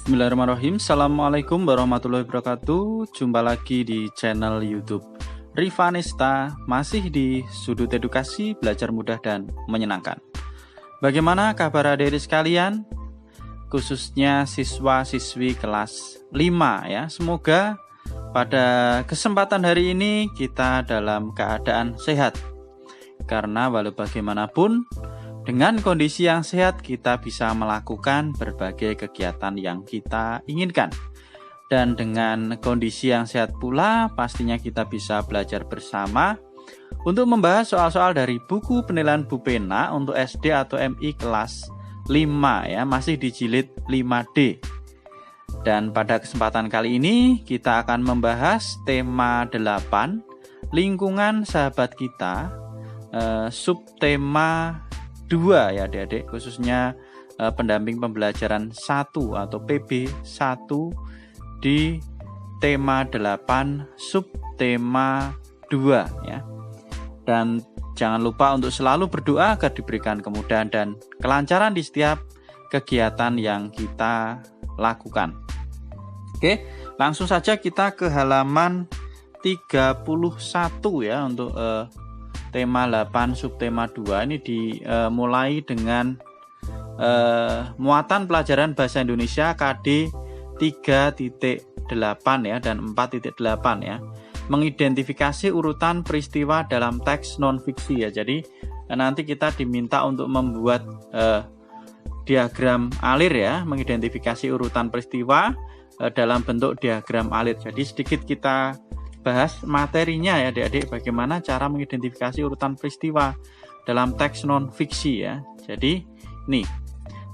Bismillahirrahmanirrahim. Assalamualaikum warahmatullahi wabarakatuh. Jumpa lagi di channel YouTube Rivanesta, masih di sudut edukasi, belajar mudah dan menyenangkan. Bagaimana kabar adik-adik sekalian? Khususnya siswa-siswi kelas 5 ya. Semoga pada kesempatan hari ini kita dalam keadaan sehat. Karena walau bagaimanapun, dengan kondisi yang sehat kita bisa melakukan berbagai kegiatan yang kita inginkan. Dan dengan kondisi yang sehat pula pastinya kita bisa belajar bersama untuk membahas soal-soal dari buku penilaian Bu Pena untuk SD atau MI kelas 5 ya, masih di jilid 5D. Dan pada kesempatan kali ini kita akan membahas tema 8, lingkungan sahabat kita, subtema 2 ya adik-adik, khususnya pendamping pembelajaran 1 atau PB1 di tema 8 subtema 2 ya. Dan jangan lupa untuk selalu berdoa agar diberikan kemudahan dan kelancaran di setiap kegiatan yang kita lakukan. Oke, langsung saja kita ke halaman 31 ya untuk tema 8 subtema 2 ini dimulai dengan muatan pelajaran bahasa Indonesia KD 3.8 ya dan 4.8 ya. Mengidentifikasi urutan peristiwa dalam teks non-fiksi ya. Jadi nanti kita diminta untuk membuat diagram alir ya, mengidentifikasi urutan peristiwa dalam bentuk diagram alir. Jadi sedikit kita bahas materinya ya adik-adik, bagaimana cara mengidentifikasi urutan peristiwa dalam teks non-fiksi ya. Jadi nih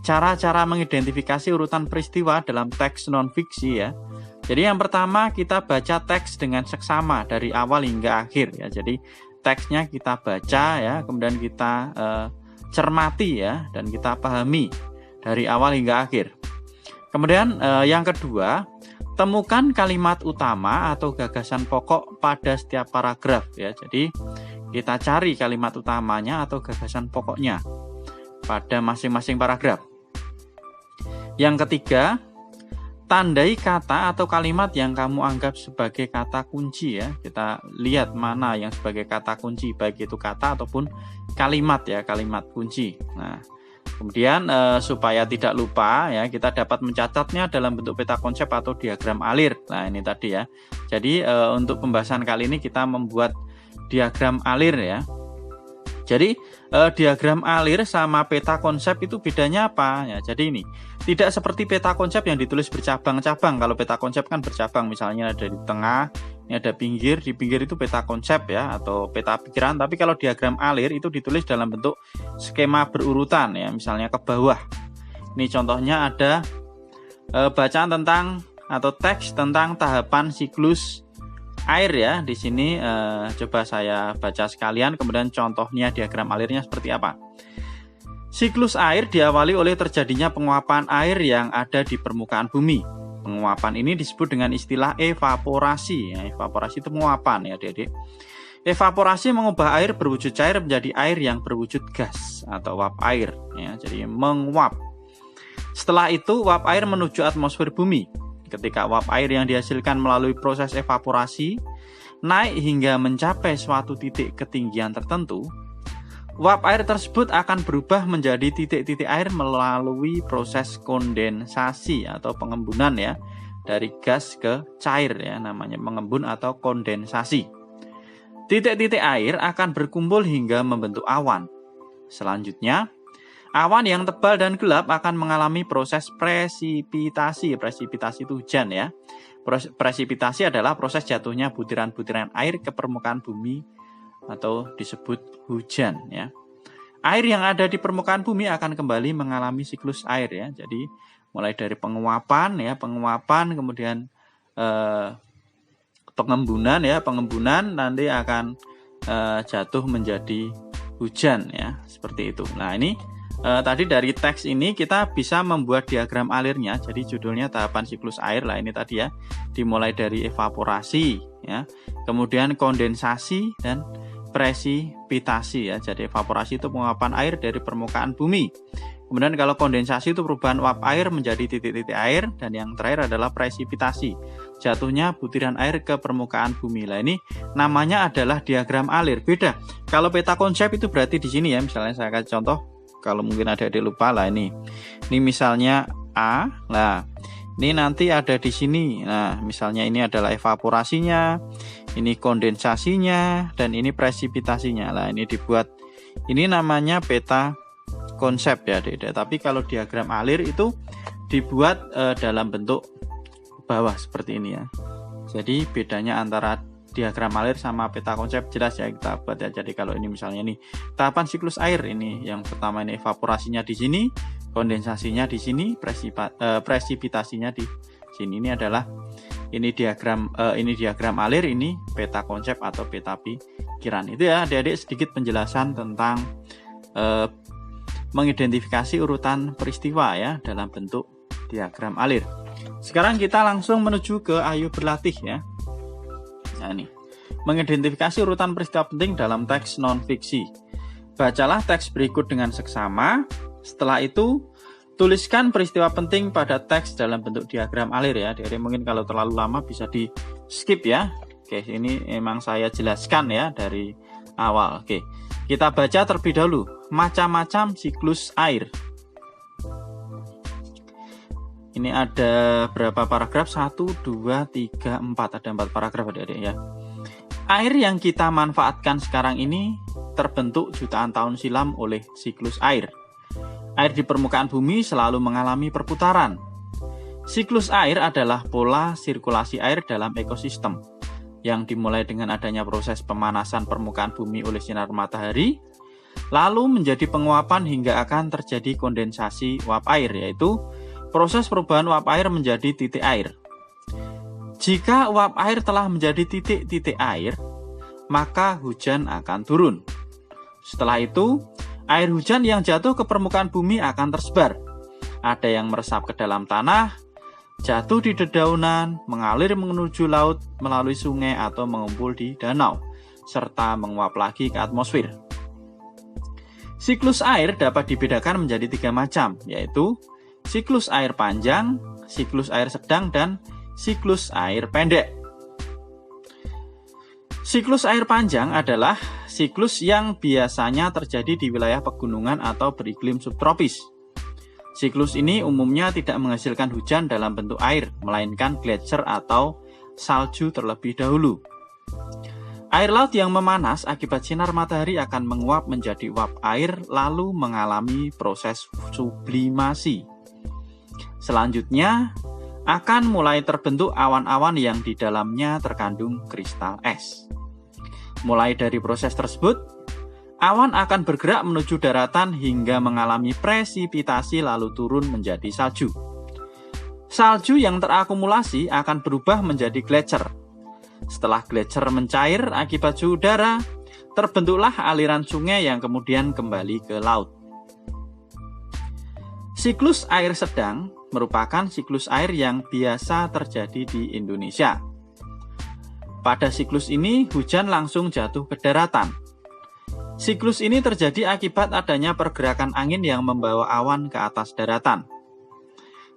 cara-cara mengidentifikasi urutan peristiwa dalam teks non-fiksi ya. Jadi yang pertama kita baca teks dengan seksama dari awal hingga akhir ya. Jadi teksnya kita baca ya, kemudian kita cermati ya, dan kita pahami dari awal hingga akhir. Kemudian yang kedua, temukan kalimat utama atau gagasan pokok pada setiap paragraf ya. Jadi kita cari kalimat utamanya atau gagasan pokoknya pada masing-masing paragraf. Yang ketiga, tandai kata atau kalimat yang kamu anggap sebagai kata kunci ya. Kita lihat mana yang sebagai kata kunci, baik itu kata ataupun kalimat ya, kalimat kunci. Nah, kemudian supaya tidak lupa ya, kita dapat mencatatnya dalam bentuk peta konsep atau diagram alir. Nah ini tadi ya. Jadi untuk pembahasan kali ini kita membuat diagram alir ya. Jadi diagram alir sama peta konsep itu bedanya apa ya? Jadi ini tidak seperti peta konsep yang ditulis bercabang-cabang. Kalau peta konsep kan bercabang, misalnya ada di tengah, ini ada pinggir, di pinggir itu peta konsep ya atau peta pikiran. Tapi kalau diagram alir itu ditulis dalam bentuk skema berurutan ya, misalnya ke bawah. Ini contohnya ada bacaan tentang atau teks tentang tahapan siklus air ya. Di sini coba saya baca sekalian, kemudian contohnya diagram alirnya seperti apa. Siklus air diawali oleh terjadinya penguapan air yang ada di permukaan bumi. Penguapan ini disebut dengan istilah evaporasi ya. Evaporasi itu penguapan ya adik-adik. Evaporasi mengubah air berwujud cair menjadi air yang berwujud gas atau uap air ya. Jadi menguap. Setelah itu uap air menuju atmosfer bumi. Ketika uap air yang dihasilkan melalui proses evaporasi naik hingga mencapai suatu titik ketinggian tertentu, uap air tersebut akan berubah menjadi titik-titik air melalui proses kondensasi atau pengembunan ya, dari gas ke cair ya, namanya mengembun atau kondensasi. Titik-titik air akan berkumpul hingga membentuk awan. Selanjutnya, awan yang tebal dan gelap akan mengalami proses presipitasi. Presipitasi itu hujan ya. Presipitasi adalah proses jatuhnya butiran-butiran air ke permukaan bumi atau disebut hujan ya. Air yang ada di permukaan bumi akan kembali mengalami siklus air ya. Jadi mulai dari penguapan ya, kemudian pengembunan ya, pengembunan nanti akan jatuh menjadi hujan ya, seperti itu. Nah ini tadi dari teks ini kita bisa membuat diagram alirnya. Jadi judulnya tahapan siklus air lah ini tadi ya. Dimulai dari evaporasi ya, kemudian kondensasi dan presipitasi ya. Jadi evaporasi itu penguapan air dari permukaan bumi. Kemudian kalau kondensasi itu perubahan uap air menjadi titik-titik air, dan yang terakhir adalah presipitasi, jatuhnya butiran air ke permukaan bumi. Lah ini namanya adalah diagram alir. Beda. Kalau peta konsep itu berarti di sini ya. Misalnya saya kasih contoh, kalau mungkin ada adik lupa lah ini. Ini misalnya A. Nah, ini nanti ada di sini. Nah, misalnya ini adalah evaporasinya, ini kondensasinya, dan ini presipitasinya. Lah ini dibuat. Ini namanya peta konsep ya adik-adik. Tapi kalau diagram alir itu dibuat dalam bentuk bawah seperti ini ya. Jadi bedanya antara diagram alir sama peta konsep jelas ya kita buat ya. Jadi kalau ini misalnya nih tahapan siklus air, ini yang pertama ini evaporasinya di sini, kondensasinya di sini, presipitasinya di sini. Ini adalah diagram alir, ini peta konsep atau peta pikiran. Itu ya adik-adik sedikit penjelasan tentang mengidentifikasi urutan peristiwa ya dalam bentuk diagram alir. Sekarang kita langsung menuju ke ayo berlatih ya. Nah ini, mengidentifikasi urutan peristiwa penting dalam teks non-fiksi. Bacalah teks berikut dengan seksama. Setelah itu, tuliskan peristiwa penting pada teks dalam bentuk diagram alir ya. Jadi mungkin kalau terlalu lama bisa di skip ya. Oke, ini emang saya jelaskan ya dari awal. Oke, kita baca terlebih dahulu. Macam-macam siklus air. Ini ada berapa paragraf? 1, 2, 3, 4. Ada 4 paragraf adik-adik ya. Air yang kita manfaatkan sekarang ini terbentuk jutaan tahun silam oleh siklus air. Air di permukaan bumi selalu mengalami perputaran. Siklus air adalah pola sirkulasi air dalam ekosistem yang dimulai dengan adanya proses pemanasan permukaan bumi oleh sinar matahari, lalu menjadi penguapan hingga akan terjadi kondensasi uap air, yaitu proses perubahan uap air menjadi titik air. Jika uap air telah menjadi titik-titik air, maka hujan akan turun. Setelah itu, air hujan yang jatuh ke permukaan bumi akan tersebar. Ada yang meresap ke dalam tanah, jatuh di dedaunan, mengalir menuju laut melalui sungai atau mengumpul di danau, serta menguap lagi ke atmosfer. Siklus air dapat dibedakan menjadi 3 macam, yaitu siklus air panjang, siklus air sedang, dan siklus air pendek. Siklus air panjang adalah siklus yang biasanya terjadi di wilayah pegunungan atau beriklim subtropis. Siklus ini umumnya tidak menghasilkan hujan dalam bentuk air, melainkan gletser atau salju terlebih dahulu. Air laut yang memanas akibat sinar matahari akan menguap menjadi uap air lalu mengalami proses sublimasi. Selanjutnya akan mulai terbentuk awan-awan yang di dalamnya terkandung kristal es. Mulai dari proses tersebut, awan akan bergerak menuju daratan hingga mengalami presipitasi lalu turun menjadi salju. Salju yang terakumulasi akan berubah menjadi gletser. Setelah gletser mencair akibat suhu udara, terbentuklah aliran sungai yang kemudian kembali ke laut. Siklus air sedang merupakan siklus air yang biasa terjadi di Indonesia. Pada siklus ini, hujan langsung jatuh ke daratan. Siklus ini terjadi akibat adanya pergerakan angin yang membawa awan ke atas daratan.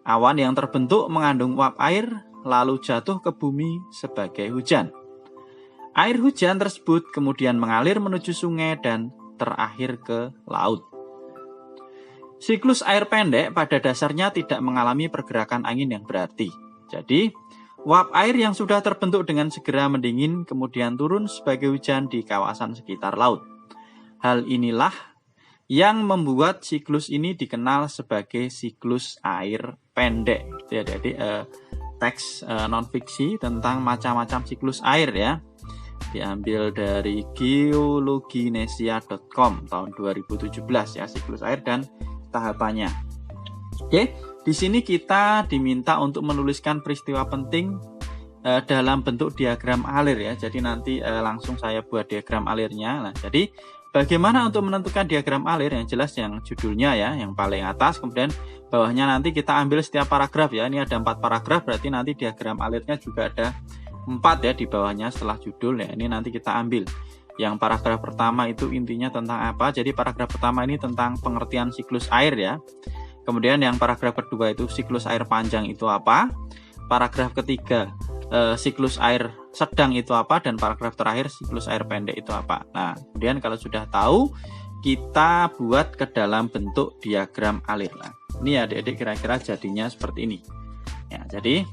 Awan yang terbentuk mengandung uap air, lalu jatuh ke bumi sebagai hujan. Air hujan tersebut kemudian mengalir menuju sungai dan terakhir ke laut. Siklus air pendek pada dasarnya tidak mengalami pergerakan angin yang berarti. Jadi, uap air yang sudah terbentuk dengan segera mendingin kemudian turun sebagai hujan di kawasan sekitar laut. Hal inilah yang membuat siklus ini dikenal sebagai siklus air pendek. Jadi teks non-fiksi tentang macam-macam siklus air ya. Diambil dari geologinesia.com tahun 2017 ya, siklus air dan tahapannya. Oke, di sini kita diminta untuk menuliskan peristiwa penting dalam bentuk diagram alir ya. Jadi nanti langsung saya buat diagram alirnya. Nah, jadi bagaimana untuk menentukan diagram alir? Yang jelas yang judulnya ya, yang paling atas, kemudian bawahnya nanti kita ambil setiap paragraf ya. Ini ada 4 paragraf, berarti nanti diagram alirnya juga ada 4 ya di bawahnya setelah judul ya. Ini nanti kita ambil. Yang paragraf pertama itu intinya tentang apa? Jadi paragraf pertama ini tentang pengertian siklus air ya. Kemudian yang paragraf kedua itu siklus air panjang itu apa? Paragraf ketiga siklus air sedang itu apa? Dan paragraf terakhir siklus air pendek itu apa? Nah, kemudian kalau sudah tahu, kita buat ke dalam bentuk diagram alir. Nah, ini adik-adik kira-kira jadinya seperti ini. Ya, jadi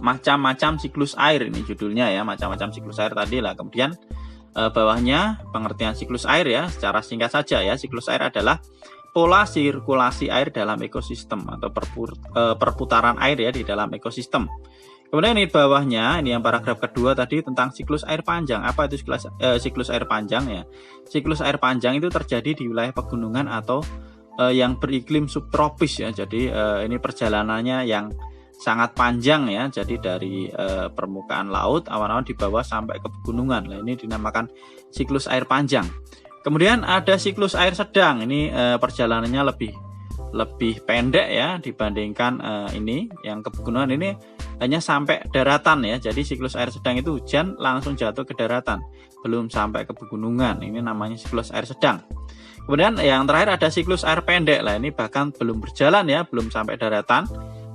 macam-macam siklus air ini judulnya ya, macam-macam siklus air tadi lah. Kemudian bawahnya pengertian siklus air ya, secara singkat saja ya. Siklus air adalah pola sirkulasi air dalam ekosistem atau perputaran air ya di dalam ekosistem. Kemudian ini bawahnya, ini yang paragraf kedua tadi tentang siklus air panjang. Apa itu siklus air panjang ya? Siklus air panjang itu terjadi di wilayah pegunungan atau yang beriklim subtropis ya. Jadi ini perjalanannya yang sangat panjang ya, jadi dari permukaan laut, awan-awan di bawah sampai ke pegunungan. Nah, ini dinamakan siklus air panjang. Kemudian ada siklus air sedang. Ini perjalanannya lebih pendek ya dibandingkan ini yang ke pegunungan. Ini hanya sampai daratan ya. Jadi siklus air sedang itu hujan langsung jatuh ke daratan, belum sampai ke pegunungan. Ini namanya siklus air sedang. Kemudian yang terakhir ada siklus air pendek. Lah ini bahkan belum berjalan ya, belum sampai daratan.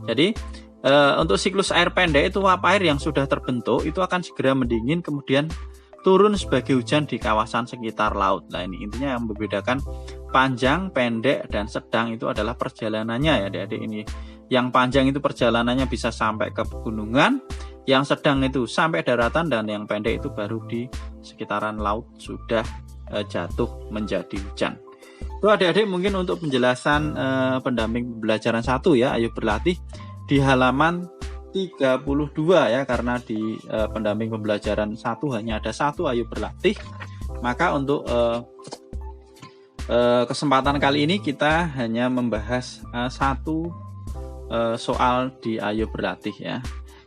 Jadi untuk siklus air pendek itu uap air yang sudah terbentuk itu akan segera mendingin kemudian turun sebagai hujan di kawasan sekitar laut. Nah, ini intinya yang membedakan panjang, pendek, dan sedang itu adalah perjalanannya ya adik-adik ini. Yang panjang itu perjalanannya bisa sampai ke pegunungan, yang sedang itu sampai daratan, dan yang pendek itu baru di sekitaran laut sudah jatuh menjadi hujan. Itu adik-adik mungkin untuk penjelasan pendamping pembelajaran 1 ya, ayo berlatih di halaman 32 ya, karena di pendamping pembelajaran 1 hanya ada 1 ayo berlatih. Maka untuk kesempatan kali ini kita hanya membahas 1 soal di ayo berlatih ya.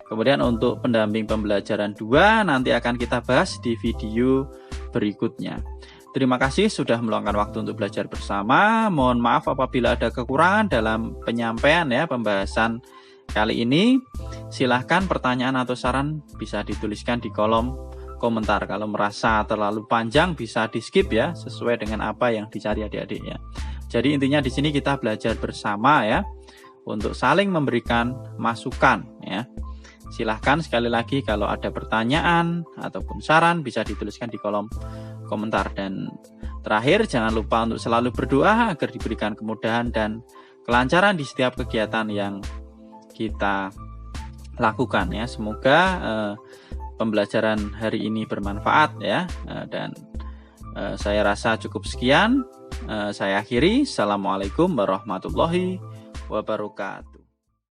Kemudian untuk pendamping pembelajaran 2 nanti akan kita bahas di video berikutnya. Terima kasih sudah meluangkan waktu untuk belajar bersama. Mohon maaf apabila ada kekurangan dalam penyampaian ya pembahasan kali ini. Silahkan pertanyaan atau saran bisa dituliskan di kolom komentar. Kalau merasa terlalu panjang bisa di skip ya, sesuai dengan apa yang dicari adik-adik ya. Jadi intinya di sini kita belajar bersama ya, untuk saling memberikan masukan ya. Silahkan sekali lagi kalau ada pertanyaan ataupun saran bisa dituliskan di kolom komentar. Dan terakhir jangan lupa untuk selalu berdoa agar diberikan kemudahan dan kelancaran di setiap kegiatan yang kita lakukan ya. Semoga pembelajaran hari ini bermanfaat ya, dan saya rasa cukup sekian. Saya akhiri. Assalamualaikum warahmatullahi wabarakatuh.